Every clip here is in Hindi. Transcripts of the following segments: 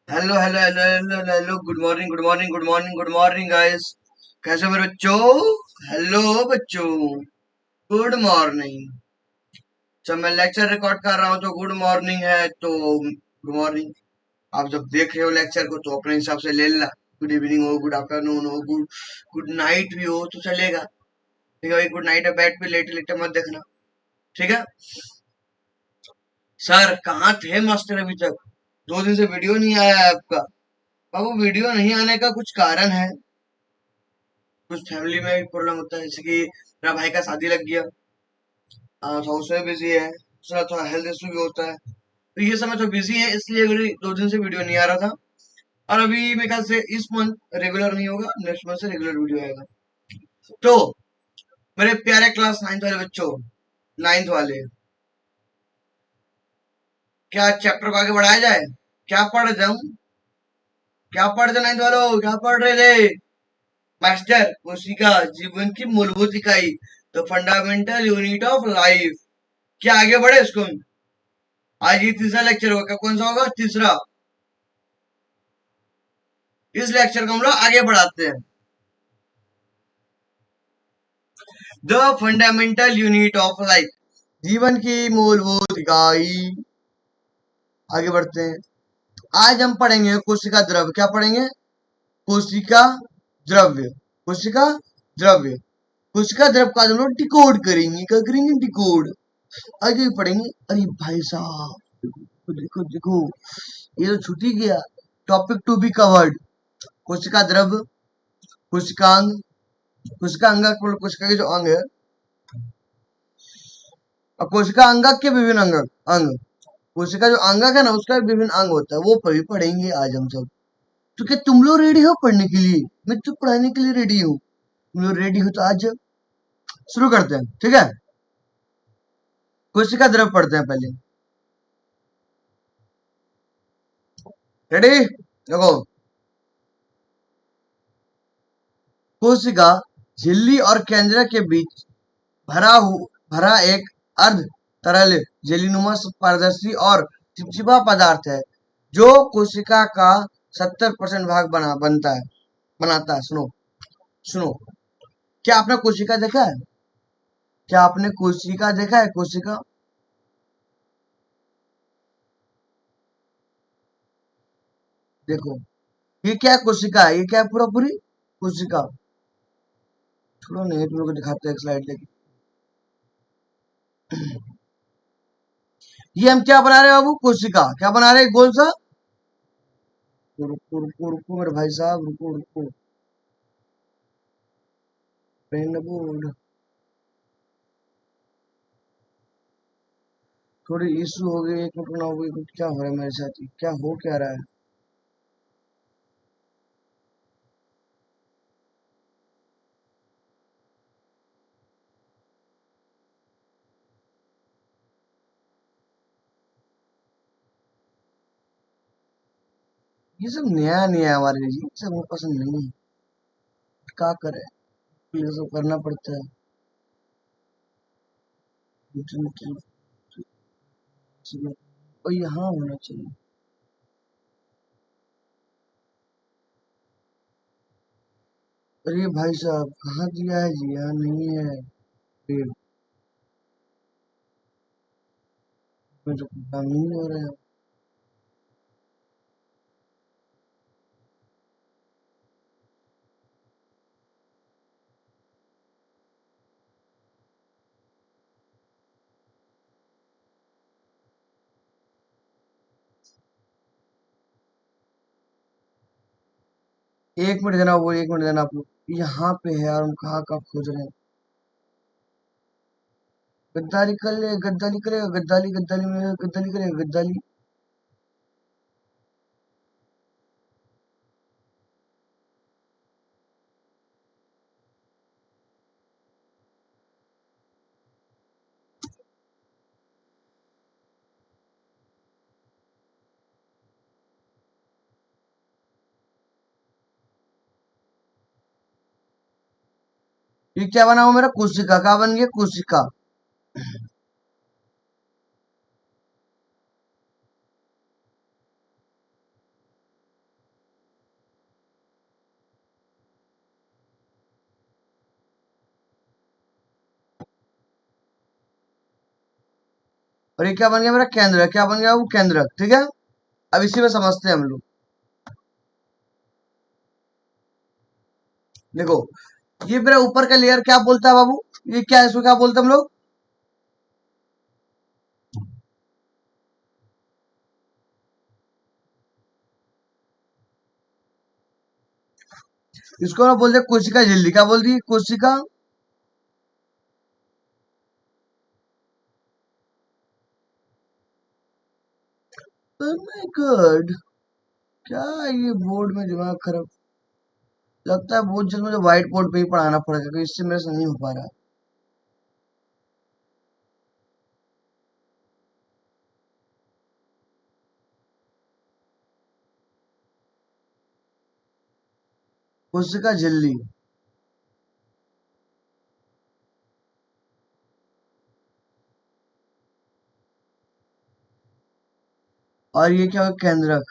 Hello hello hello hello hello good morning good morning good morning good morning guys. कैसे हो मेरे बच्चों? हेलो बच्चों, गुड मॉर्निंग। जब मैं लेक्चर रिकॉर्ड कर रहा हूँ तो गुड मॉर्निंग है, तो गुड मॉर्निंग। आप जब देख रहे हो लेक्चर को तो अपने हिसाब से ले लेना। गुड इवनिंग हो, गुड आफ्टरनून हो, गुड गुड नाइट भी हो तो चलेगा। ठीक है भाई, गुड नाइट है, बेड पे लेटे लेटे मत देखना। ठीक है सर, कहाँ थे मास्टर अभी तक? 2 दिन से वीडियो नहीं आया है आपका। बाबू, वीडियो नहीं आने का कुछ कारण है। कुछ फैमिली में भी प्रॉब्लम होता है, जैसे कि मेरा भाई का शादी लग गया, तो उसमें बिजी है। दूसरा थोड़ा हेल्थ इशू भी होता है, तो ये समय तो बिजी है, इसलिए अभी 2 दिन से वीडियो नहीं आ रहा था। और अभी मेरे ख्याल से इस मंथ रेगुलर नहीं होगा, नेक्स्ट मंथ से रेगुलर वीडियो आएगा। तो मेरे प्यारे क्लास 9th वाले बच्चों, 9th वाले, क्या चैप्टर को आगे बढ़ाया जाए? क्या पढ़ जाऊं? क्या पढ़ जाए 9th वालों, क्या पढ़ रहे थे? मास्टर, कोशिका जीवन की मूलभूत इकाई, the fundamental unit of life. क्या आगे बढ़े इसको? आज ये तीसरा लेक्चर होगा, कौन सा होगा? तीसरा। इस लेक्चर को हम लोग आगे बढ़ाते हैं। The fundamental unit of life, जीवन की मूलभूत इकाई। आगे बढ़ते हैं। आज हम पढ़ेंगे कोशिका द्रव्य। क्या पढ़ेंगे? कोशिका द्रव्य। कोशिका द्रव्य। कोशिका द्रव्य का हम लोग डिकोड करेंगे। क्या करेंगे? डिकोड। आगे पढ़ेंगे। अरे भाई साहब, देखो देखो देखो, ये तो छुट्टी गया। Topic to be covered. कोशिका द्रव्य, कोशिकांग, कोशिका अंगक मतलब कोशिका के जो अंग है, और कोशिका अंगक के विभिन्न अंग। कोशिका जो अंगक है ना, उसका विभिन्न अंग होता है, वो भी पढ़ेंगे आज हम सब। तो क्या तुम लोग रेडी हो पढ़ने के लिए? मैं तो पढ़ाने के लिए रेडी हूँ। तुम लोग रेडी हो तो आज शुरू करते हैं, ठीक है? कोशिका द्रव्य पढ़ते हैं पहले। रेडी? देखो, कोशिका झिल्ली और केंद्र के बीच भरा एक अर्ध तरल जेलीनुमा पारदर्शी और चिपचिपा पदार्थ है, जो कोशिका का 70% भाग बनाता है। सुनो सुनो, क्या आपने कोशिका देखा है? क्या आपने कोशिका देखा है? कोशिका, देखो, ये क्या कोशिका है? ये क्या है? पूरा पूरी कोशिका। छोड़ो नहीं, तुम लोग को दिखाते हैं एक स्लाइड लेके। ये हम क्या बना रहे हैं बाबू? कोशिका। क्या बना रहे हैं? गोल सा। रुको रुको रुको मेरे भाई साहब, रुको रुको। पेन बोर्ड, थोड़ी इशू हो गई, एक मिनट ना हो गई। क्या हो रहा है मेरे साथ? क्या हो क्या रहा है? ये सब नया नया है हमारे लिए, ये सब हमें पसंद नहीं है। क्या करे, ये सब करना पड़ता है। और यहाँ होना चाहिए। अरे भाई साहब, कहाँ दिया है जी? यहाँ नहीं है। फिर में तो काम ही नहीं हो रहा है। एक मिनट देना, वो 1 मिनट देना आप लोग। यहाँ पे है और हम कहाँ कहाँ खोज रहे हैं। गद्दारी कर ले, गद्दारी करेगा, गद्दारी गद्दारी में गद्दारी करेगा, गद्दारी। ये क्या बना हुआ मेरा? कोशिका। क्या बन गया? कोशिका। और ये क्या बन गया मेरा केंद्र, क्या बन गया वो केंद्रक, ठीक है। अब इसी में समझते हैं हम लोग। देखो ये मेरा ऊपर का लेयर क्या बोलता है बाबू, ये क्या है, इसको क्या बोलते हैं हम लोग? इसको ना बोलते हैं कोशिका झिल्ली, क्या बोल दी, कोशिका। माय गॉड, क्या ये बोर्ड में दिमाग खराब, लगता है बहुत जल्द मुझे व्हाइट बोर्ड पे ही पढ़ाना पड़ेगा क्योंकि इससे मेरे से नहीं हो पा रहा। कोशिका झिल्ली, और ये क्या होगा, केंद्रक।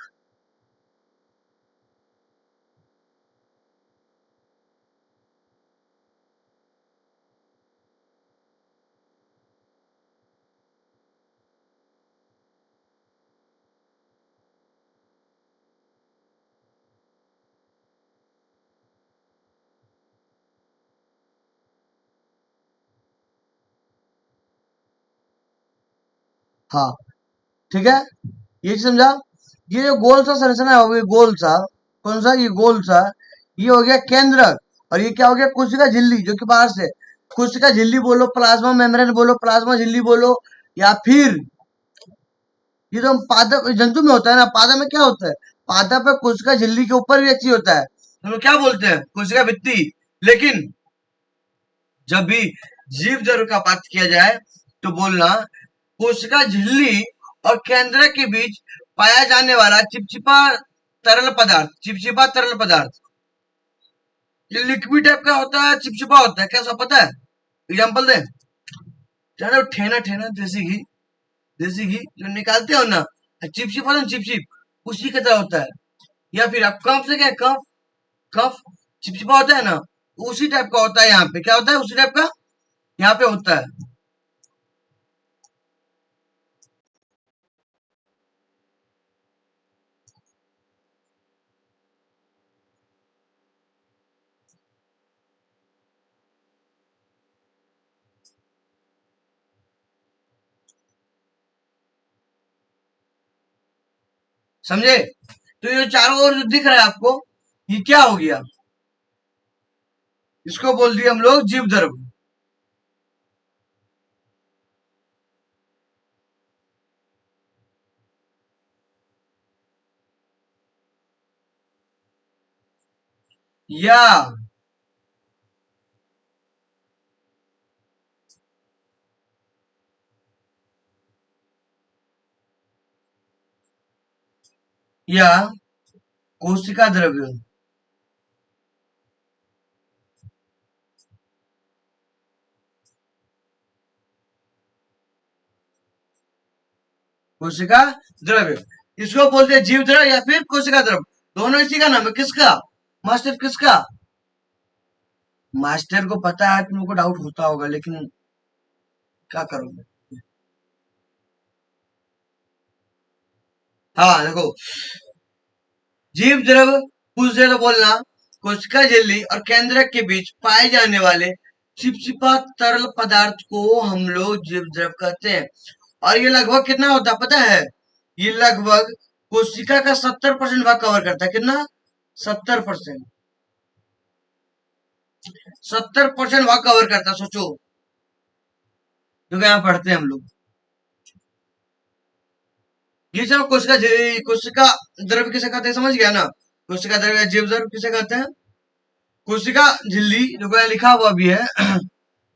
हाँ ठीक है, ये चीज समझा। ये जो गोल सा संरचना है, ये गोल सा, कौन सा, ये गोल सा, ये हो गया केंद्रक। और ये क्या हो गया, कोशिका झिल्ली, जो कि बाहर से, कोशिका झिल्ली बोलो, प्लाज्मा मेम्ब्रेन बोलो, प्लाज्मा झिल्ली बोलो, या फिर ये तो पादप जंतु में होता है ना, पादप में क्या होता है, पादप में कोशिका झिल्ली के ऊपर भी एक चीज होता है, हम लोग क्या बोलते हैं, कोशिका भित्ति। लेकिन जब भी जीव जरूर का बात किया जाए तो बोलना कोशिका झिल्ली और केंद्र के बीच पाया जाने वाला चिपचिपा तरल पदार्थ, चिपचिपा तरल पदार्थ, ये लिक्विड टाइप का होता है, चिपचिपा होता है, क्या सब पता है? एग्जांपल दे, जानो ठेना, ठेना देसी घी जो निकालते हो ना, चिपचिप होता है, चिपचिप उसी की तरह होता है। या फिर आप कफ से, क्या कफ, कफ चिपचिपा होता है ना, उसी टाइप का होता है। यहाँ पे क्या होता है, उसी टाइप का यहाँ पे होता है। समझे? तो ये चारों ओर जो दिख रहा है आपको, ये क्या हो गया, इसको बोल दिया हम लोग जीव द्रव। या या कोशिका द्रव्य, कोशिका द्रव्य, इसको बोलते हैं जीव द्रव या फिर कोशिका द्रव, दोनों इसी का नाम है। किसका मास्टर, किसका? मास्टर को पता है, तुमको डाउट होता होगा, लेकिन क्या करोगे। हाँ देखो, जीव द्रव पूछ रहे तो बोलना कोशिका झिल्ली और केंद्रक के बीच पाए जाने वाले चिपचिपा तरल पदार्थ को हम लोग जीव द्रव कहते हैं। और ये लगभग कितना होता है पता है, ये लगभग कोशिका का 70% भाग कवर करता है। कितना? 70%, 70% भाग कवर करता है, सोचो। क्योंकि यहाँ पढ़ते हैं हम लोग, ये सब कोशिका द्रव किसे कहते हैं, समझ गया ना? कोशिका द्रव या जीव द्रव किसे कहते हैं? कोशिका झिल्ली, जो कि लिखा हुआ भी है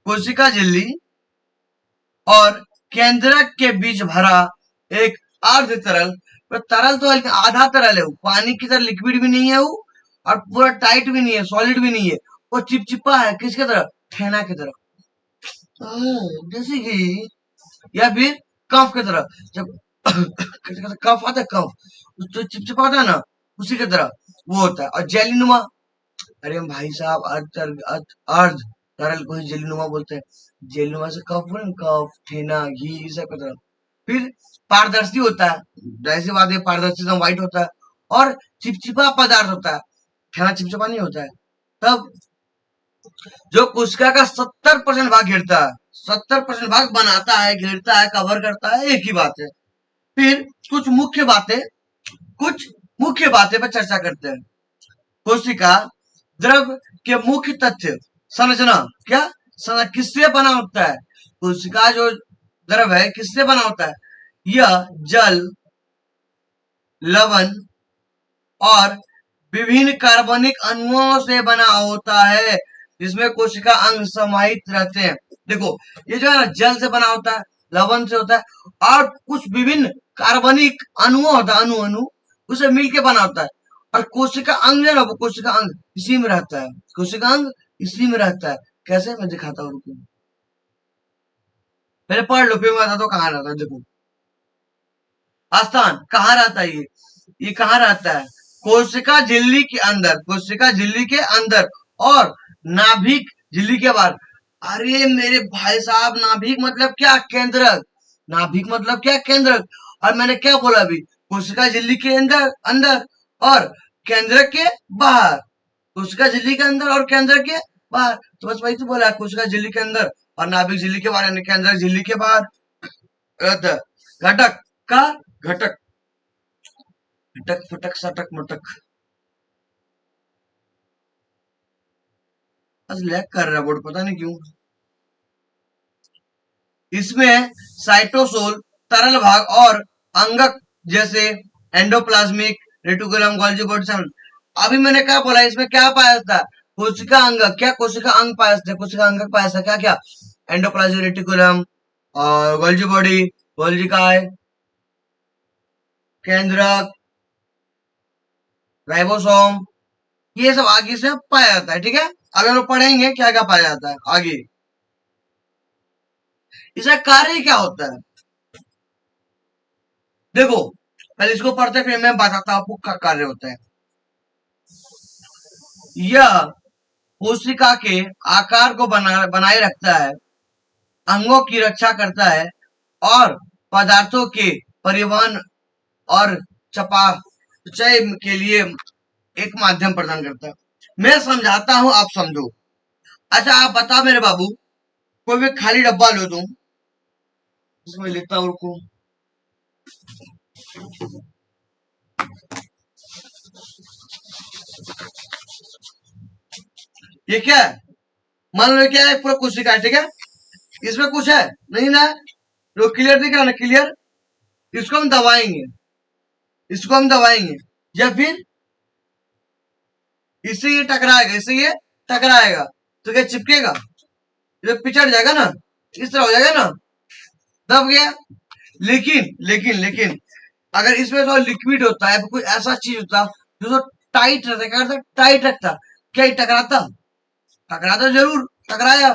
कोशिका झिल्ली और केंद्रक के बीच भरा एक अर्ध तरल, पर तरल तो है, आधा तरल है वो, पानी की तरह लिक्विड भी नहीं है वो, और पूरा टाइट भी नहीं है, सॉलिड भी नहीं है, वो चिपचिपा है, किसके तरह, ठेना की तरह, जैसे कि, या फिर कफ की तरह, जब कफ आता है, कफ तो चिपचिपा होता है ना, उसी की तरह वो होता है। और जेलीनुमा, अरे भाई साहब, अर्ध अर्ध अर्ध तरल को ही जेलीनुमा बोलते हैं। जेलीनुमा से कफ, कफ ठेना घी, सब की तरह फिर पारदर्शी होता है, जैसी बात है, पारदर्शी एकदम व्हाइट होता है, और चिपचिपा पदार्थ होता है, ठहरा चिपचिपा नहीं होता है। तब जो कोशिका का 70% भाग घेरता है, 70% भाग बनाता है, घेरता है, कवर करता है, एक ही बात है। फिर कुछ मुख्य बातें, कुछ मुख्य बातें पर चर्चा करते हैं। कोशिका द्रव के मुख्य तथ्य, संरचना, क्या संरचना, किससे बना होता है? कोशिका जो द्रव है किससे बना होता है? यह जल, लवण और विभिन्न कार्बनिक अणुओं से बना होता है, जिसमें कोशिका अंग समाहित रहते हैं। देखो, ये जो है ना, जल से बना होता है, लवण से होता है, और कुछ विभिन्न कार्बनिक अणुओं होता है, अणु अणु उसे मिलके बना होता है। और कोशिका अंग जो है ना, वो कोशिका अंग इसी में रहता है, कोशिका अंग इसी में रहता है। कैसे, मैं दिखाता हूँ, रुको, पहले पढ़ लो, फिर मैं बताता हूँ कहाँ रहता है। देखो, स्थान कहाँ रहता है, ये कहाँ रहता है? कोशिका झिल्ली के अंदर, कोशिका झिल्ली के अंदर, और नाभिक झिल्ली के बाहर। अरे मेरे भाई साहब, नाभिक मतलब क्या? केंद्रक। नाभिक मतलब क्या? केंद्रक। और मैंने क्या बोला अभी? कोशिका झिल्ली के अंदर, अंदर, और केंद्रक के बाहर। कोशिका झिल्ली के अंदर और केंद्रक के बाहर, तो बस वही तो बोला, कोशिका झिल्ली के अंदर और नाभिक झिल्ली के बाहर, यानी केंद्रक झिल्ली के बाहर। घटक का घटक, घटक फटक सटक मटक, बस लैग कर रहा है बोर्ड, पता नहीं क्यों। इसमें साइटोसोल, तरल भाग, और अंगक जैसे एंडोप्लाज्मिक रेटिकुलम, गोल्गी बॉडी शामिल। अभी मैंने क्या बोला, इसमें क्या पाया जाता है? कोशिका अंगक, क्या कोशिका अंग पाया जाता है? कोशिका अंगक पाया जाता है, क्या क्या? एंडोप्लाज्मिक रेटिकुलम, और गोल्गी बॉडी, गोल्गी काय, केंद्रक, राइबोसोम, ये सब आगे से पाया जाता है। ठीक है, अगर हम लोग पढ़ेंगे क्या क्या पाया जाता है आगे। इसका कार्य क्या होता है? देखो, पहले इसको पढ़ते फिर मैं बताता हूँ आपको क्या कार्य होता है। यह कोशिका के आकार को बनाए रखता है, अंगों की रक्षा करता है, और पदार्थों के परिवहन और चयापचय के लिए एक माध्यम प्रदान करता है। मैं समझाता हूं, आप समझो। अच्छा, आप बता मेरे बाबू, कोई भी खाली डब्बा लो तुम, इसमें लेता हूं, रुको। ये क्या है? मान लो क्या है, पूरा कोशिका है, ठीक है? इसमें कुछ है नहीं ना? तो क्लियर दिख रहा है ना? क्लियर। इसको हम दबाएंगे, इसको हम दबाएंगे, या फिर इससे ये टकराएगा, इससे ये टकराएगा, तो क्या चिपकेगा? ये पिछड़ जाएगा ना, इस तरह हो जाएगा ना, दब गया। लेकिन लेकिन लेकिन अगर इसमें थोड़ा लिक्विड होता है, कोई ऐसा चीज होता जो तो टाइट रहता, क्या करता? टाइट रखता, क्या ये टकराता? टकराता जरूर, टकराया।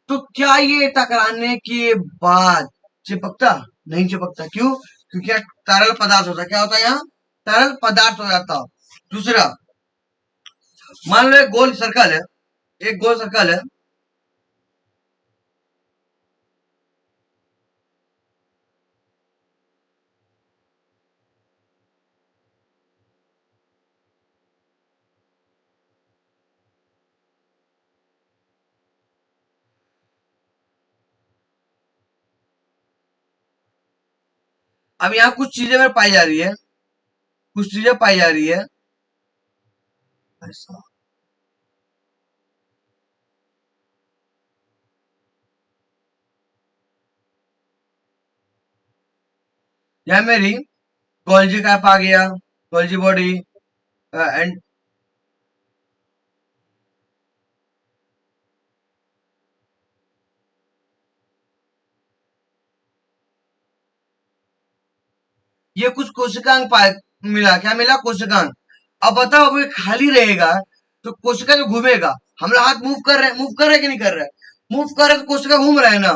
तो क्या ये टकराने के बाद चिपकता? नहीं चिपकता। क्यों? क्योंकि यहाँ तरल पदार्थ होता है। क्या होता है यहाँ? तरल पदार्थ हो जाता। दूसरा, मान लो एक गोल सर्कल है, एक गोल सर्कल है, अब यहाँ कुछ चीजें में पाई जा रही है, कुछ चीजें पाई जा रही है, ऐसा। यह मेरी गोल्जी कैप आ गया, गोल्जी बॉडी, एंड ये कुछ कोशिकांग पाए, मिला। क्या मिला? कोशिकांग। अब बताओ, अगर खाली रहेगा तो कोशिका जो घूमेगा, हमारा हाथ मूव कर रहे हैं, मूव कर रहे हैं कि नहीं कर रहे हैं? मूव कर रहे तो कोशिका घूम रहे हैं ना,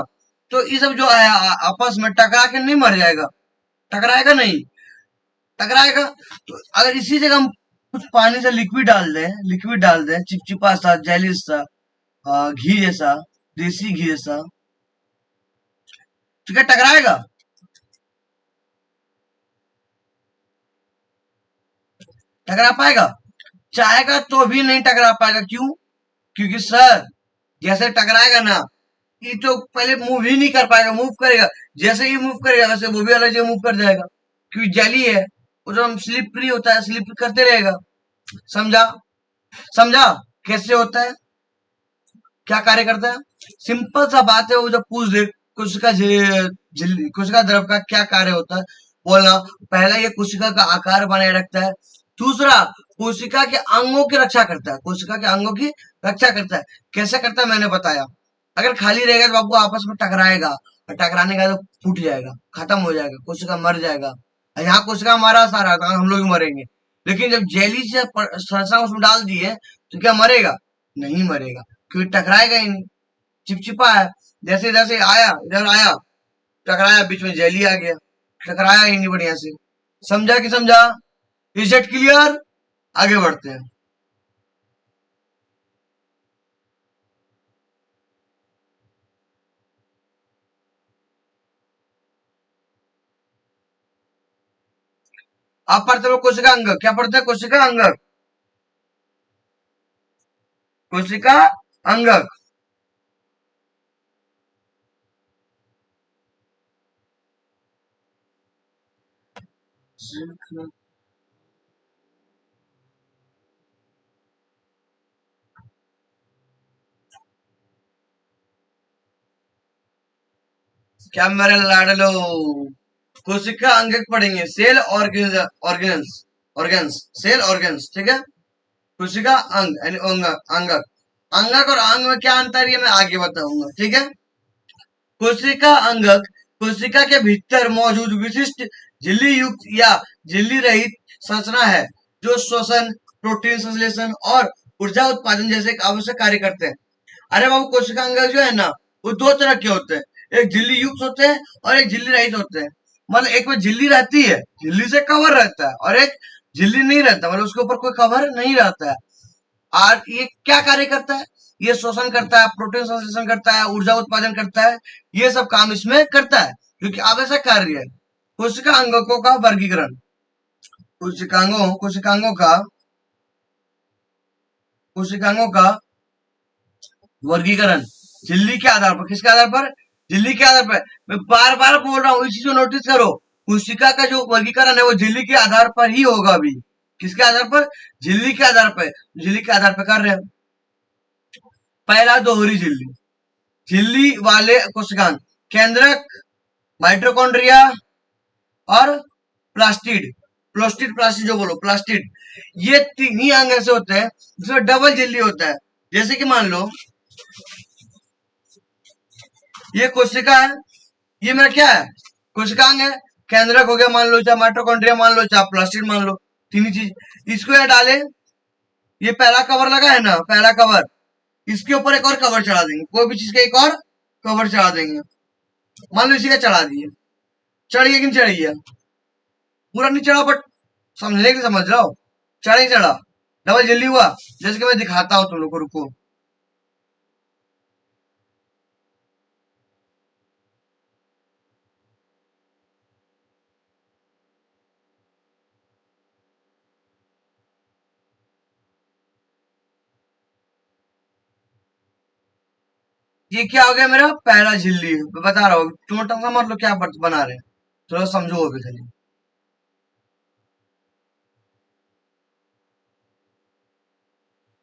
तो ये सब जो है आपस में टकरा के नहीं मर जाएगा? टकराएगा नहीं? टकराएगा। तो अगर इसी जगह हम कुछ पानी से लिक्विड डाल दें, लिक्विड डाल दें, चिपचिपा सा, जेली सा, घी जैसा, देसी घी जैसा, तो क्या टकराएगा? टकरा पाएगा? चाहेगा तो भी नहीं टकरा पाएगा। क्यों? क्योंकि सर जैसे टकराएगा ना, ये तो पहले मूव ही नहीं कर पाएगा। मूव करेगा, जैसे ही मूव करेगा वैसे वो भी अलग जगह मूव कर जाएगा, क्योंकि जेली है। वो जो हम स्लिपरी होता है, स्लिप करते रहेगा। समझा? समझा कैसे होता है, क्या कार्य करता है? सिंपल सा बात है। वो जब पूछ दे कोशिका कोशिका द्रव का क्या कार्य होता है, बोलना। पहला, ये कोशिका का आकार बनाए रखता है। दूसरा, कोशिका के अंगों की रक्षा करता है। कोशिका के अंगों की रक्षा करता है। कैसे करता है मैंने बताया। अगर खाली रहेगा तो आपको आपस में टकराएगा, और टकराने का तो फूट जाएगा, खत्म हो जाएगा, कोशिका मर जाएगा। यहाँ कोशिका मारा सारा, हम लोग भी मरेंगे। लेकिन जब जेली से संरचना उसमें डाल दी है, तो क्या मरेगा? नहीं मरेगा, क्योंकि टकराएगा ही नहीं। चिपचिपा है। जैसे जैसे आया, इधर आया, टकराया, बीच में जेली आ गया, टकराया ही नहीं बढ़िया से। समझा कि समझा? Is it clear? आगे बढ़ते हैं। आप पढ़ते हो कोशिका अंग, क्या पढ़ते हैं? कोशिका अंग, कोशिका अंगक। क्या मेरे लाडलो, कोशिका अंगक पढ़ेंगे। Cell organs, organs, cell organs, ठीक है। कोशिका अंग यानी अंगक। अंगक, अंगक और अंग में क्या अंतर है, ये मैं आगे बताऊंगा, ठीक है। कोशिका अंगक कोशिका के भीतर मौजूद विशिष्ट झिल्ली युक्त या झिल्ली रहित संरचना है, जो श्वसन, प्रोटीन संश्लेषण और ऊर्जा उत्पादन जैसे आवश्यक कार्य करते हैं। अरे बाबू, कोशिका अंगक जो है ना, वो दो तरह के होते हैं। एक झिल्ली युक्त होते हैं और एक झिल्ली रहित होते हैं। मतलब एक में झिल्ली रहती है, झिल्ली से कवर रहता है, और एक झिल्ली नहीं रहता, मतलब उसके ऊपर कोई कवर नहीं रहता है। और ये क्या कार्य करता है? ये शोषण करता है, प्रोटीन संश्लेषण करता है, ऊर्जा उत्पादन करता है। ये सब काम इसमें करता है, क्योंकि आवश्यक कार्य है। कोशिका अंगकों का वर्गीकरण। कोशिकांगों का कोशिकांगों का वर्गीकरण झिल्ली के आधार पर। किसके आधार पर? झिल्ली के आधार पर। मैं बार बार बोल रहा हूँ, इस चीज को नोटिस करो। कोशिका का जो वर्गीकरण है वो झिल्ली के आधार पर ही होगा अभी। किसके आधार पर? झिल्ली के आधार पर। झिल्ली के आधार पर कर रहे हैं। पहला, दोहरी झिल्ली। झिल्ली वाले कोशिकांग, केंद्रक, माइटोकॉन्ड्रिया और प्लास्टिड। प्लास्टिड, प्लास्टिड जो बोलो, प्लास्टिड। ये तीन ही अंग ऐसे होते हैं जिसमें डबल झिल्ली होता है। जैसे कि मान लो ये कोशिका है, ये मेरा क्या है? कोशिकांग है। केंद्रक हो गया मान लो, चाहे माइटोकॉन्ड्रिया मान लो, चाहे प्लास्टिड मान लो, तीन ही चीज। इसको यहाँ डाले, ये पहला कवर लगा है ना, पहला कवर, इसके ऊपर एक और कवर चढ़ा देंगे। कोई भी चीज का एक और कवर चढ़ा देंगे। मान लो इसी का चढ़ा दिए, चढ़ गया कि नहीं चढ़ गया? पूरा नहीं चढ़ा, बट समझने के लिए समझ रहा हो। चढ़ ही चढ़ा, डबल जल्दी हुआ। जैसे कि मैं दिखाता हूँ तुम लोग को, रुको। ये क्या हो गया मेरा? पहला झिल्ली। मैं बता रहा हूँ, छोटा सा मतलब क्या बना रहे हैं, थोड़ा समझो अभी खाली।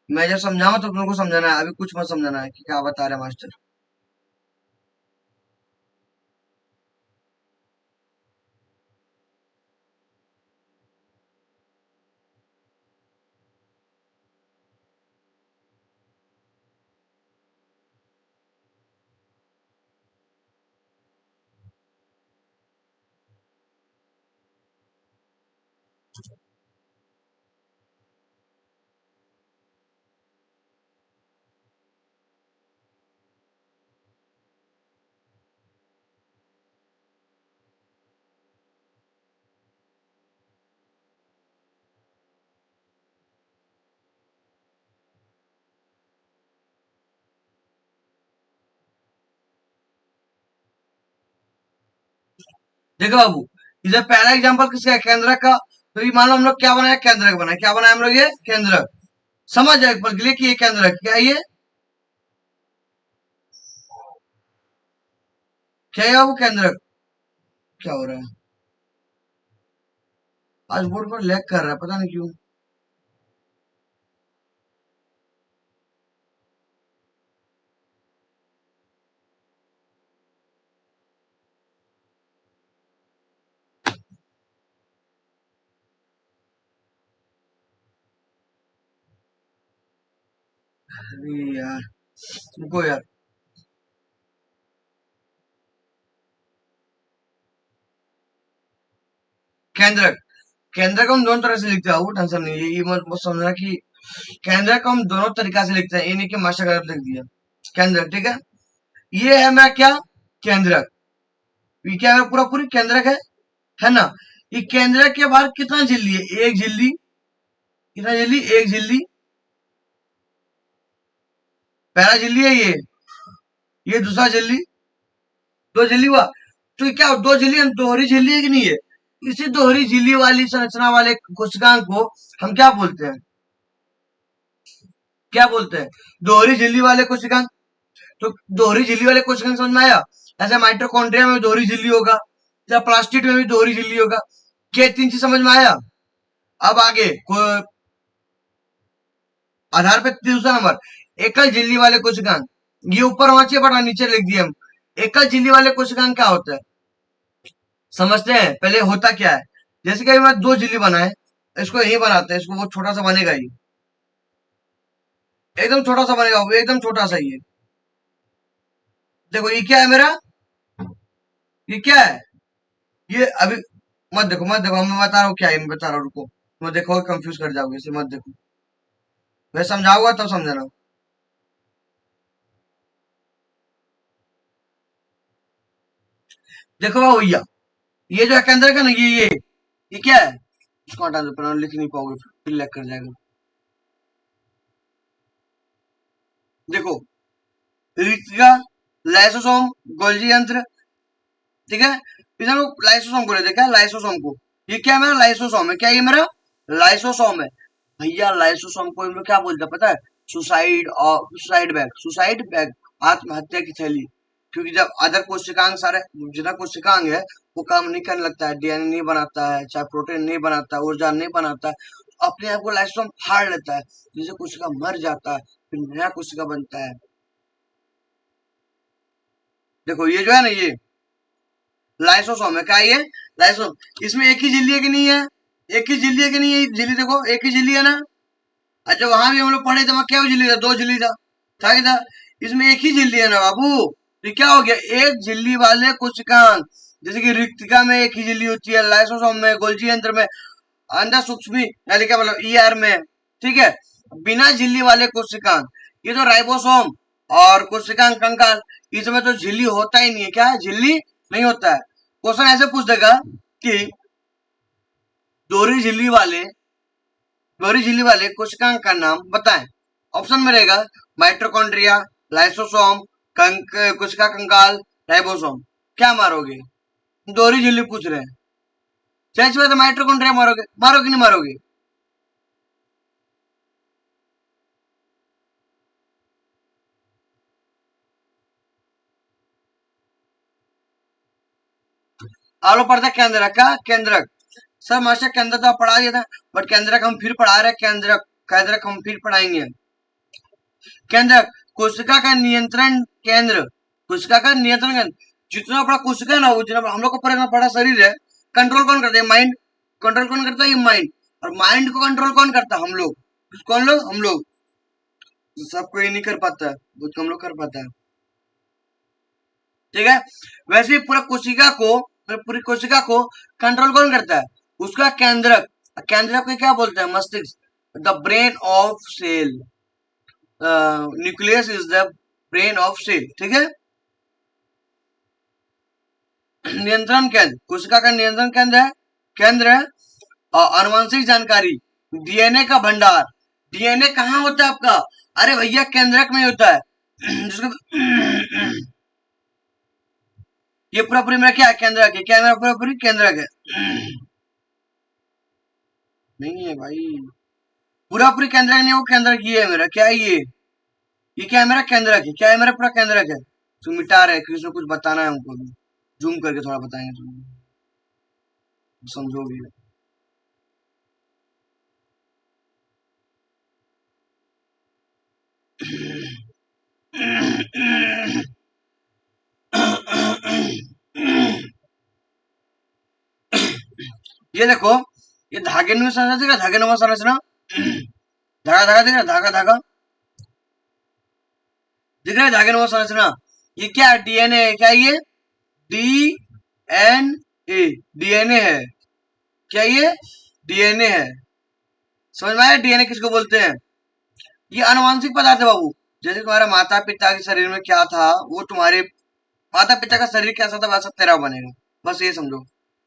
मैं जब समझाऊं तो तुम लोग को समझाना है, अभी कुछ मत समझाना है कि क्या बता रहे हैं मास्टर। देखो बाबू, इधर पहला एग्जांपल किसका है? केंद्रक का। तो ये मान लो हम लोग क्या बनाया, केंद्रक बनाया। क्या बनाया हम लोग, ये केंद्रक। समझ जाए पल के लिए कि ये केंद्रक क्या है, ये क्या है, वो केंद्रक। क्या हो रहा है आज, बोर्ड पर लैग कर रहा है, पता नहीं क्यों। अरे यार, रुको यार। केंद्रक, केंद्रक हम दोनों तरह से लिखते हैं, वो टेंशन नहीं है, ये मत समझना कि केंद्रक को हम दोनों तरीका से लिखते हैं, ये नहीं कि मास्टर गलत लिख दिया। केंद्रक, ठीक है। ये है मैं क्या, केंद्रक। ये क्या है, पूरा पूरी केंद्रक है ना। ये केंद्रक के बाहर कितना झिल्ली है, एक झिल्ली। कितना झिल्ली, एक झिल्ली। पहला झिल्ली है ये दूसरा झिल्ली, दो झिल्ली हुआ। तो ये क्या, दो झिल्ली, दोहरी झिल्ली है कि नहीं है। इसी दोहरी झिल्ली वाली संरचना वाले कोशिकांग को हम क्या बोलते हैं, क्या बोलते हैं, दोहरी झिल्ली वाले कोशिकांग। तो दोहरी झिल्ली वाले कोशिकांग समझ में आया। ऐसे माइटोकॉन्ड्रिया में दोहरी झिल्ली होगा, या प्लास्टिड में भी दोहरी झिल्ली होगा। क्या तीन चीज समझ में आया। अब आगे आधार पे दूसरा नंबर, एकल झिल्ली वाले कोशिकांग। ये ऊपर होना चाहिए बड़ा, नीचे लिख दिए हम। एकल झिल्ली वाले कोशिकांग क्या होता है, समझते हैं पहले होता क्या है। जैसे कि मैं दो झिल्ली बनाए, इसको यही बनाते हैं, इसको वो छोटा सा बनेगा, ये एकदम छोटा सा बनेगा, वो एकदम छोटा सा ही है। देखो ये क्या है मेरा, ये क्या है, ये अभी मत देखो, मत देखो, मैं बता रहा हूँ क्या है, मैं बता रहा हूँ, रुको। मैं देखो कंफ्यूज कर जाओगे, इसे मत देखो, मैं समझाऊंगा तब समझना। देखो भैया, ये जो है केंद्र का ना, ये क्या है। इसको हटा दो, पर लिख नहीं पाओगे, फिर लैग कर जाएगा। देखो, रीतिका, लाइसोसोम, गोल्जी यंत्र, ठीक है। इसे हम लोग लाइसोसोम को लेते हैं, क्या लाइसोसोम को। ये क्या है मेरा, लाइसोसोम है। क्या ये मेरा लाइसोसोम है। भैया लाइसोसोम को हम लोग क्या बोलते हैं पता है, सुसाइड और सुसाइड बैग, आत्महत्या की थैली। क्योंकि जब अदर कोशिकांग सारे, जितना कोशिकांग है वो काम नहीं करने लगता है, डीएनए नहीं बनाता है, चाहे प्रोटीन नहीं बनाता है, ऊर्जा नहीं बनाता है, तो अपने आप को लाइसोसोम फाड़ लेता है, जिससे कोशिका मर जाता है, फिर नया कोशिका बनता है। देखो ये जो है ना, ये लाइसोसोम है। क्या ये लाइसोसोम, इसमें एक ही झिल्ली है कि नहीं है, एक ही झिल्ली है कि नहीं है, झिल्ली देखो एक ही झिल्ली है ना। अच्छा वहां भी हम लोग पढ़े थे, वहां क्या झिल्ली था, दो झिल्ली था कि था। इसमें एक ही झिल्ली है ना बाबू। तो क्या हो गया, एक झिल्ली वाले कोशिकांग। जैसे कि रिक्तिका में एक ही झिल्ली होती है, लाइसोसोम में, गोल्जी यंत्र में, अंडा सूक्ष्मी यानी क्या मतलब ईआर में, ठीक है। बिना झिल्ली वाले कोशिकांग, ये तो राइबोसोम और कोशिकांग कंकाल, इसमें तो झिल्ली होता ही नहीं है। क्या है, झिल्ली नहीं होता है। क्वेश्चन ऐसे पूछ देगा कि दोहरी झिल्ली वाले, दोहरी झिल्ली वाले कोशिकांग का नाम बताएं। ऑप्शन में रहेगा माइटोकॉन्ड्रिया, लाइसोसोम, कोशिका कंकाल, राइबोसोम। क्या मारोगे, दोहरी झिल्ली पूछ रहे हैं, चेंज में तो माइटोकॉन्ड्रिया मारोगे, मारोगे नहीं मारोगे। आलो पढ़ते केंद्रक का, केंद्रक। सर मास्टर केंद्र तो आप पढ़ा दिया था, बट केंद्रक हम फिर पढ़ा रहे हैं, केंद्रक केंद्रक हम फिर पढ़ाएंगे। केंद्रक, कोशिका का नियंत्रण केंद्र, कोशिका का नियंत्रण केंद्र। जितना बड़ा कोशिका है ना, वो जितना हम लोग को पढ़ा बड़ा शरीर है, कंट्रोल कौन करता है, माइंड। कंट्रोल कौन करता है, ये माइंड। और माइंड को कंट्रोल कौन करता है, हम लोग। कौन लोग, हम लोग। सब कोई नहीं कर पाता है, बहुत कम लोग कर पाता है, ठीक है। वैसे ही पूरा कोशिका को, पूरी कोशिका को कंट्रोल कौन करता है, उसका केंद्रक। केंद्रक को क्या बोलते हैं, मस्तिष्क, the brain of cell. Nucleus is the brain of cell, ठीक है। नियंत्रण केंद्र, कोशिका का नियंत्रण केंद्र है, केंद्र है। और आनुवंशिक जानकारी, डीएनए का भंडार। डीएनए कहाँ होता है आपका, अरे भैया केंद्रक में होता है। जिसको ये पूरा पूरी मेरा क्या है, केंद्रक है। क्या है मेरा पूरा पूरी केंद्रक है। नहीं है भाई, पूरा पूरी केंद्रक नहीं, वो केंद्रक ये है मेरा, क्या है ये क्या है मेरा केंद्रक है, क्या है मेरा पूरा केंद्रक है। तुम मिटा रहे किसी को, कुछ बताना है हमको भी, जूम करके थोड़ा बताएंगे तुम, समझोगे। ये देखो, ये धागे में संरचना दिख रहा है, धागे नुमा संरचना, धागा धागा दिख रहा है, धागा धागा दिख रहा है, धागे नुमा संरचना। ये क्या है, डीएनए है, क्या है ये, डीएनए, डीएनए है, क्या ये डीएनए है, समझ में आया, डीएनए किसको बोलते हैं। ये आनुवांशिक पदार्थ है बाबू, जैसे तुम्हारे माता पिता के शरीर में क्या था, वो तुम्हारे माता पिता का शरीर कैसा था वैसा तेरा बनेगा, बस ये समझो।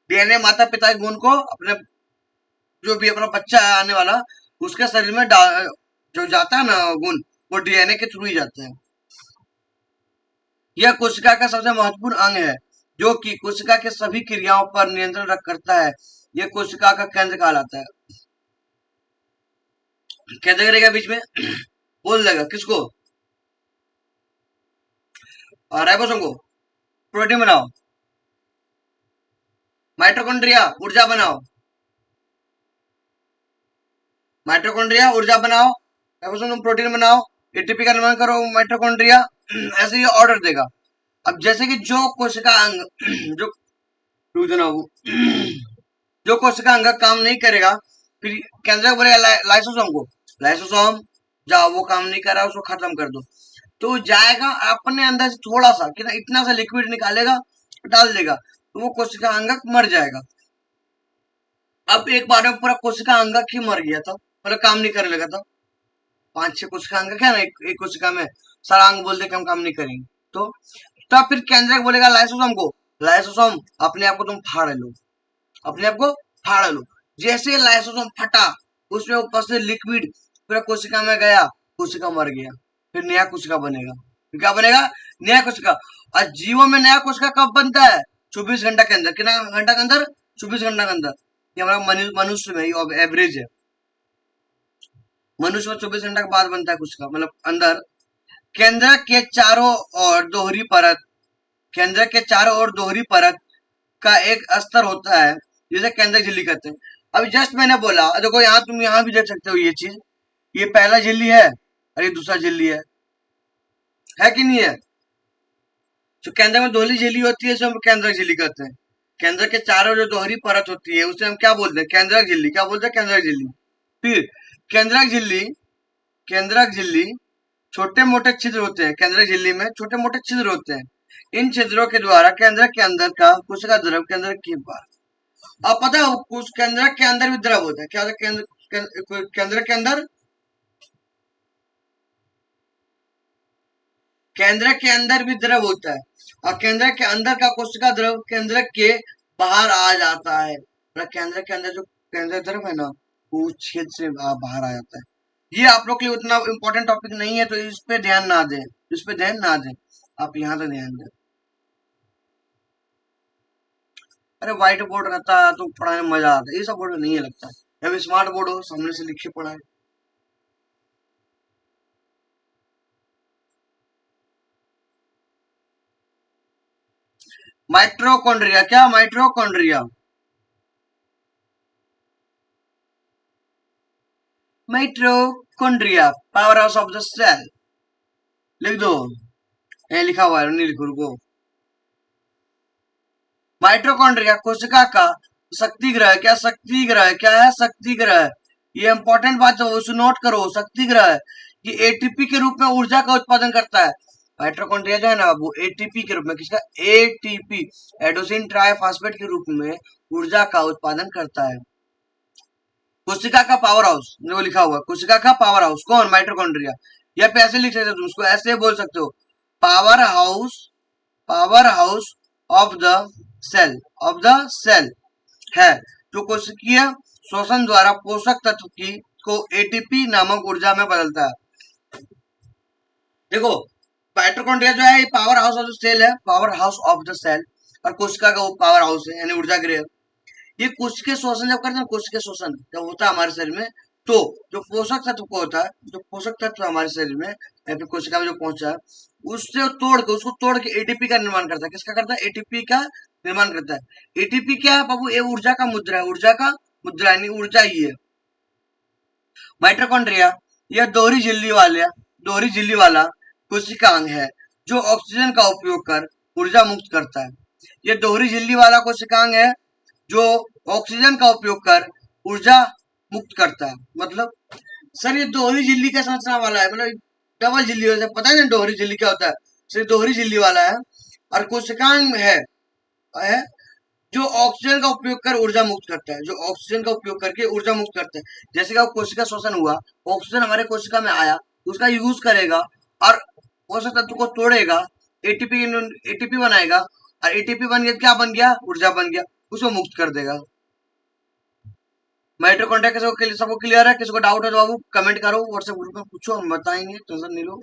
डीएनए माता पिता के गुण को अपने, जो भी अपना बच्चा है आने वाला, उसके शरीर में जो जाता है ना गुण, वो डीएनए के थ्रू ही जाता है। यह कोशिका का सबसे महत्वपूर्ण अंग है, जो कि कोशिका के सभी क्रियाओं पर नियंत्रण रख करता है। यह कोशिका का केंद्र कहलाता है। केंद्र करेगा बीच में, बोल देगा किसको, राइबोसोम को, प्रोटीन बनाओ, माइटोकॉन्ड्रिया ऊर्जा बनाओ, माइटोकॉन्ड्रिया ऊर्जा बनाओ, राइबोसोम तुम प्रोटीन बनाओ, एटीपी का निर्माण करो माइटोकॉन्ड्रिया, ऐसे ही ऑर्डर देगा। अब जैसे कि जो कोशिका अंग जो रुक जाना वो जो कोशिका अंग काम नहीं करेगा, फिर केंद्र बोलेगा लाइसोसोम को, लाइसोसोम जाओ, वो काम नहीं कर रहा, उसको खत्म कर दो। तो जाएगा अपने अंदर से थोड़ा सा, कितना इतना सा लिक्विड निकालेगा, डाल देगा, तो वो कोशिका अंगक मर जाएगा। अब एक बार में पूरा कोशिका अंगक ही मर गया था, मतलब काम नहीं करने लगा था। 5-6 कोशिका अंगक है ना, एक कोशिका में सारा अंग बोल दे कि हम काम नहीं करेंगे, तो तब फिर केंद्रक बोलेगा लाइसोसोम को, लाइसोसोम अपने आप को तुम फाड़ लो, अपने आप को फाड़ लो। जैसे लाइसोसोम फटा, उसमें ऊपर से लिक्विड पूरा कोशिका में गया, कोशिका मर गया, फिर नया कोशिका बनेगा। फिर क्या बनेगा, नया कोशिका। और जीवों में नया कोशिका कब बनता है, 24 घंटा के अंदर, कितना घंटा के अंदर, 24 घंटा के अंदर। ये हमारा मनुष्य में एवरेज है, मनुष्य में 24 घंटा के बाद बनता है कोशिका, मतलब अंदर। केंद्र के चारों ओर दोहरी परत, केंद्र के चारों ओर दोहरी परत का एक स्तर होता है, जिसे केंद्रक झिल्ली कहते हैं। अभी जस्ट मैंने बोला, देखो यहाँ तुम यहाँ भी देख सकते हो ये चीज, ये पहला झिल्ली है और ये दूसरा झिल्ली है कि नहीं है। जो केंद्र में दोहरी झिल्ली होती है, उसे हम केंद्रक झिल्ली कहते हैं। केंद्र के चारों जो दोहरी परत होती है, उसे हम क्या बोलते हैं, केंद्रक झिल्ली, क्या बोलते हैं, केंद्रक झिल्ली। फिर केंद्रक झिल्ली, केंद्रक झिल्ली छोटे मोटे छिद्र होते हैं, केंद्रक झिल्ली में छोटे मोटे छिद्र होते हैं। इन छिद्रों के द्वारा केंद्र के अंदर का कोशिका द्रव केंद्र के बाहर, अब पता है कुछ केंद्र के अंदर भी द्रव होता है, क्या होता है, केंद्र के अंदर, केंद्र के अंदर भी द्रव होता है, और केंद्र के अंदर का कोशिका द्रव केंद्र के बाहर आ जाता है, मतलब केंद्र के अंदर जो केंद्र द्रव है ना, वो छेद से बाहर आ जाता है। ये आप लोग के लिए उतना इंपॉर्टेंट टॉपिक नहीं है, तो इस पे ध्यान ना दें, इस पे ध्यान ना दें, आप यहाँ तक ध्यान दें। अरे व्हाइट बोर्ड रहता है तो पढ़ाने में मजा आता है, ये सब बोर्ड में नहीं लगता। जब स्मार्ट बोर्ड हो, सामने से लिखे पढ़ाए। माइट्रोकॉन्ड्रिया, क्या mitochondria, mitochondria power house of the cell, लिख दो, ये लिखा हुआ है, नहीं लिखो, रुको। माइट्रोकॉन्ड्रिया कोशिका का शक्ति ग्रह, क्या शक्ति ग्रह, क्या है, शक्ति ग्रह। ये इंपॉर्टेंट बात है, उसे नोट करो, शक्ति ग्रह। ये एटीपी के रूप में ऊर्जा का उत्पादन करता है। माइट्रोकॉन्ड्रिया जो है ना वो एटीपी के रूप में, किसका, एटीपी, एडोसिन ट्राइफॉस्फेट के रूप में ऊर्जा का उत्पादन करता है। कोशिका का पावर हाउस, जो लिखा हुआ कोशिका का पावर हाउस, कौन, माइट्रोकॉन्ड्रिया। या पे ऐसे लिख सकते हो तुम उसको, ऐसे बोल सकते हो, power house, power house of the cell, of the cell है, जो कोशिकीय शोषण द्वारा पोषक तत्व की को एटीपी नामक ऊर्जा में बदलता है। देखो माइटोकॉन्ड्रिया जो है, ये power house of the cell है, power house of the cell, और कोशिका का वो पावर हाउस है, यानी ऊर्जा गृह। ये कोशिकीय शोषण जब करते हैं, कोशिकीय शोषण जब होता है हमारे शरीर में, तो जो पोषक तत्व को होता है, जो पोषक तत्व हमारे शरीर में या फिर कोशिका में जो पहुंचा है, उसको तोड़ के एटीपी का निर्माण करता है। किसका करता है? एटीपी का निर्माण करता है। एटीपी क्या है बाबू? ये ऊर्जा का मुद्रा है, ऊर्जा का मुद्रा यानी ऊर्जा ही है। माइटोकॉन्ड्रिया यह दोहरी झिल्ली वाला कोशिकांग है जो ऑक्सीजन का उपयोग कर ऊर्जा मुक्त करता है। यह दोहरी झिल्ली वाला कोशिकांग है जो ऑक्सीजन का उपयोग कर ऊर्जा मुक्त करता है। मतलब सर ये दोहरी झिल्ली का संरचना वाला है, मतलब डबल झिल्ली होता है, पता है ना दोहरी झिल्ली क्या होता है? सर दोहरी झिल्ली वाला है और कोशिकांग है जो ऑक्सीजन का उपयोग कर ऊर्जा मुक्त करता है, जो ऑक्सीजन का उपयोग करके ऊर्जा मुक्त करता है। जैसे कि कोशिका शोषण हुआ, ऑक्सीजन हमारे कोशिका में आया, उसका यूज करेगा और पोषक तत्व को तोड़ेगा, एटीपी बनाएगा और एटीपी बन गया, क्या बन गया? ऊर्जा बन गया, उसको मुक्त कर देगा। माइटोकॉन्ड्रिया किसी को सबको क्लियर है? किसी को डाउट है तो बाबू कमेंट करो, व्हाट्सएप ग्रुप में पूछो, हम बताएंगे, टेंशन नहीं लो।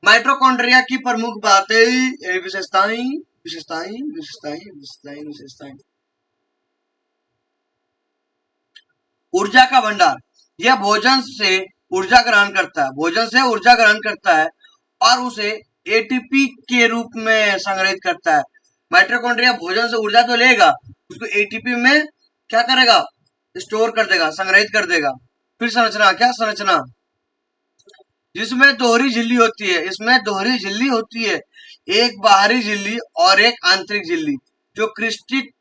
माइटोकॉन्ड्रिया की प्रमुख बातें, विशेषताएं विशेषताएं विशेषताएं विशेषताएं विशेषताएं। ऊर्जा का भंडार, यह भोजन से ऊर्जा ग्रहण करता है और उसे एटीपी के रूप में संग्रहित करता है। माइटोकॉन्ड्रिया भोजन से ऊर्जा तो लेगा, उसको एटीपी में क्या करेगा? स्टोर कर देगा, संग्रहित कर देगा। फिर संरचना, क्या संरचना? जिसमें दोहरी झिल्ली होती है, एक बाहरी झिल्ली और एक आंतरिक झिल्ली जो क्रिस्टित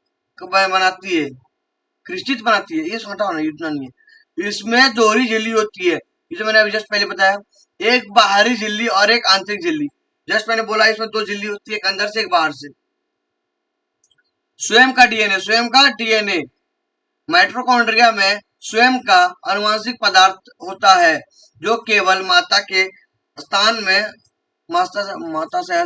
बनाती है, ये हटाओ ना, इतना नहीं है। इसमें दोहरी झिल्ली होती है, जो मैंने अभी जस्ट पहले बताया, एक बाहरी झिल्ली और एक आंतरिक झिल्ली। जस्ट मैंने बोला इसमें दो झिल्ली होती है, एक अंदर से एक बाहर से। स्वयं का डीएनए माइटोकॉन्ड्रिया में स्वयं का आनुवंशिक पदार्थ होता है जो केवल माता से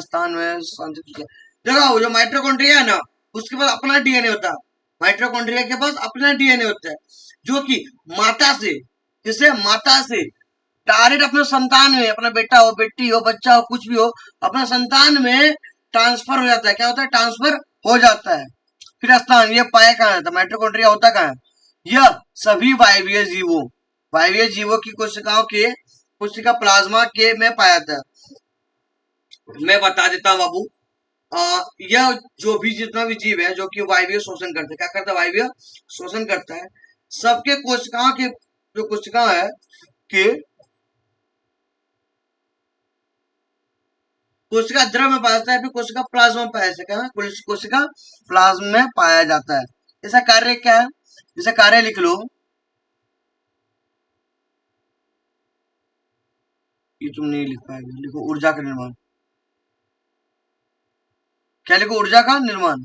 स्थान में संचित। देखो जो माइटोकॉन्ड्रिया है ना, उसके पास अपना डीएनए होता है। माइटोकॉन्ड्रिया के पास अपना डीएनए होता है जो कि माता से डायरेक्ट अपने संतान में, अपना बेटा हो, बेटी हो, बच्चा हो, कुछ भी हो, अपना संतान में ट्रांसफर हो जाता है। क्या होता है? ट्रांसफर हो जाता है। फिर स्थान, ये पाया कहाँ है? माइटोकॉन्ड्रिया होता कहाँ है? यह सभी वायवीय जीवों की कोशिका प्लाज्मा के में पाया जाता है। मैं बता देता हूँ बाबू, यह जो भी जितना भी जीव है जो कि वायवीय शोषण करते हैं, क्या करता है? वायवीय शोषण करता है। सबके कोशिकाओं के जो कोशिका है कि कोशिका द्रव में पाया जाता है, फिर कोशिका प्लाज्मा में पाया जाता है। कोशिका प्लाज्मा में पाया जाता है। इसका कार्य क्या है? इसका कार्य लिख लो, ये तुम नहीं लिख पाएंगे, लिखो ऊर्जा का निर्माण। क्या लिखो? ऊर्जा का निर्माण।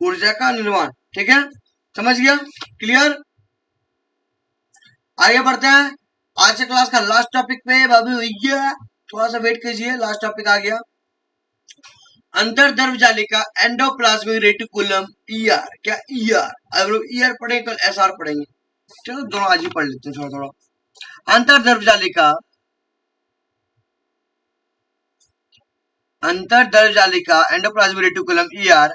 ऊर्जा का निर्माण, ठीक है, समझ गया? क्लियर? आगे बढ़ते हैं आज के क्लास का लास्ट टॉपिक पे बाबू भैया, थोड़ा सा वेट कीजिए, लास्ट टॉपिक आ गया। अंतर्द्रव्यजालिका एंडोप्लाज्मिक रेटिकुलम, ईआर। क्या ईआर? अगर ईआर पढ़ेंगे तो एसआर पढ़ेंगे, चलो दोनों आज ही पढ़ लेते हैं थोड़ा थोड़ा। अंतर्द्रव्यजालिका एंडोप्लाज्मिक रेटिकुलम, ईआर,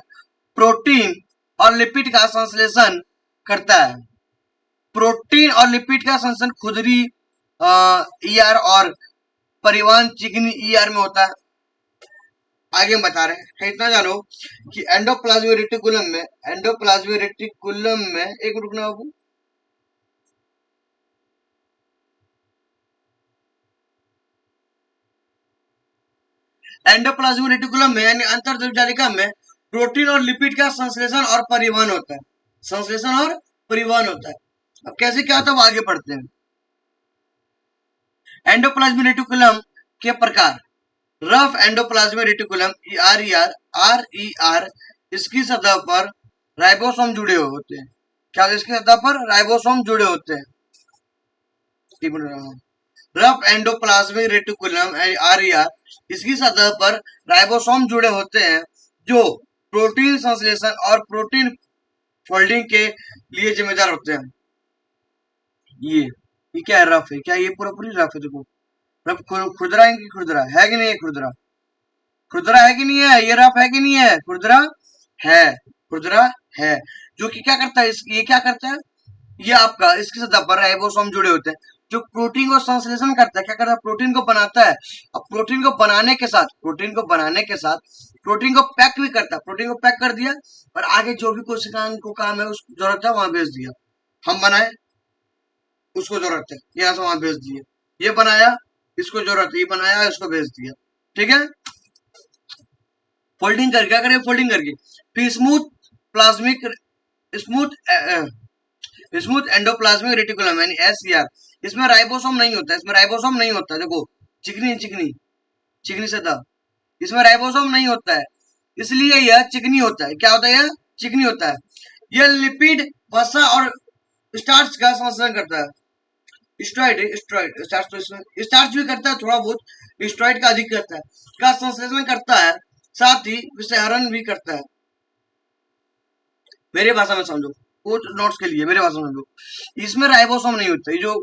प्रोटीन और लिपिड का संश्लेषण करता है। प्रोटीन और लिपिड का संश्लेषण खुदरी ईआर और परिवहन चिकनी ईआर में होता है। आगे हम बता रहे हैं, इतना जानो कि एंडोप्लाज्मिक रेटिकुलम में एक रुकना बाबू, एंडोप्लाज्मिक रेटिकुलम में यानी अंतर्द्रव्यजालिका में प्रोटीन और लिपिड का संश्लेषण और परिवहन होता है। अब कैसे क्या होता है वो आगे पढ़ते हैं। एंडोप्लाज्मिक रेटिकुलम के प्रकार, रफ एंडोप्लाज्मिक रेटिकुलम RER, इसकी सतह पर राइबोसोम जुड़े होते हैं। क्या इसकी सतह पर राइबोसोम जुड़े होते हैं? रफ एंडोप्लाज्मिक रेटिकुलम आरईआर, इसकी सतह पर राइबोसोम जुड़े होते हैं जो प्रोटीन संश्लेषण और प्रोटीन फोल्डिंग के लिए जिम्मेदार होते हैं। ये क्या है? रफ है क्या? ये पूरा पूरी रफ है। देखो रफ खुरदरा है कि खुरदरा है कि नहीं है? खुरदरा खुरदरा है कि नहीं है? ये रफ है कि नहीं है? खुरदरा है, खुरदरा है। जो कि क्या करता है, ये क्या करता है, ये आपका इसकी सतह पर राइबोसोम जुड़े होते हैं जो प्रोटीन को संश्लेषण करता है। क्या करता है? प्रोटीन को बनाता है। अब प्रोटीन को बनाने के साथ प्रोटीन को पैक भी करता है। प्रोटीन को पैक कर दिया और आगे जो भी कोशिकाओं को काम है, उसको जरूरत है, वहां भेज दिया। हम बनाए, उसको जरूरत है, यहाँ से वहां भेज दिए। ये बनाया, इसको जरूरत है, ये बनाया, इसको भेज दिया। ठीक है। फोल्डिंग करके क्या करें? फोल्डिंग करके फिर plasmic smooth smooth endoplasmic reticulum यानी एससीआर, इसमें राइबोसोम नहीं होता है। इसमें राइबोसोम नहीं होता है। देखो चिकनी चिकनी चिकनी सतह, इसमें राइबोसोम नहीं होता है, इसलिए यह चिकनी होता है। क्या होता है? यह चिकनी होता है। यह लिपिड, वसा और स्टार्च का संश्लेषण करता है। स्टेरॉइड स्टार्च तो इसमें स्टार्च भी करता है थोड़ा बहुत, स्टेरॉइड का अधिक करता है, का संश्लेषण करता है, साथ ही विषहरण भी करता है। मेरे भाषा में समझो, कुछ नोट्स के लिए मेरे भाषा में समझो। इसमें राइबोसोम नहीं होता। ये जो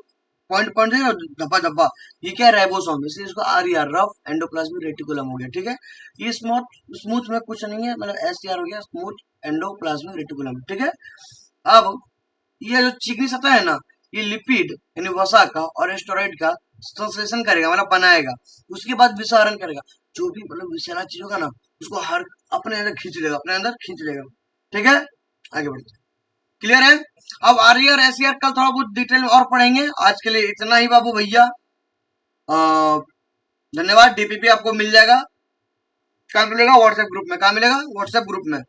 पॉइंट पॉइंट है ना, धब्बा धब्बा, ये क्या है? राइबोसोम। इसलिए इसको आरईआर, रफ एंडोप्लाज्मिक रेटिकुलम हो गया। ठीक है। ये स्मूथ में कुछ नहीं है, मतलब एसटीआर हो गया, स्मूथ एंडोप्लाज्मिक रेटिकुलम। ठीक है। अब ये जो चिकनी सतह है ना, ये लिपिड यानी वसा का और स्टेरॉइड का संश्लेषण करेगा, मतलब बनाएगा। उसके बाद विषारण करेगा। जो भी मतलब विषैला चीज होगा ना, उसको हर अपने अंदर खींच लेगा, अपने अंदर खींच लेगा। ठीक है। आगे बढ़ते हैं। क्लियर है? अब आरईआर एसईआर कल थोड़ा बहुत डिटेल में और पढ़ेंगे। आज के लिए इतना ही बाबू भैया। धन्यवाद। डीपीपी आपको मिल जाएगा। कहाँ मिलेगा? व्हाट्सएप ग्रुप में। कहाँ मिलेगा? व्हाट्सएप ग्रुप में।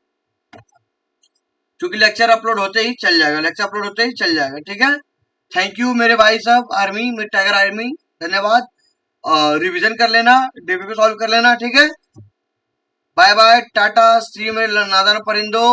क्योंकि लेक्चर अपलोड होते ही चल जाएगा, लेक्चर अपलोड होते ही चल जाएगा। ठीक है। थैंक यू मेरे भाई साहब, आर्मी, मेरे टाइगर आर्मी, धन्यवाद। रिवीजन कर लेना, डीपीपी सॉल्व कर लेना। ठीक है। Bye bye, tata, see you मेरे नादान परिंदो।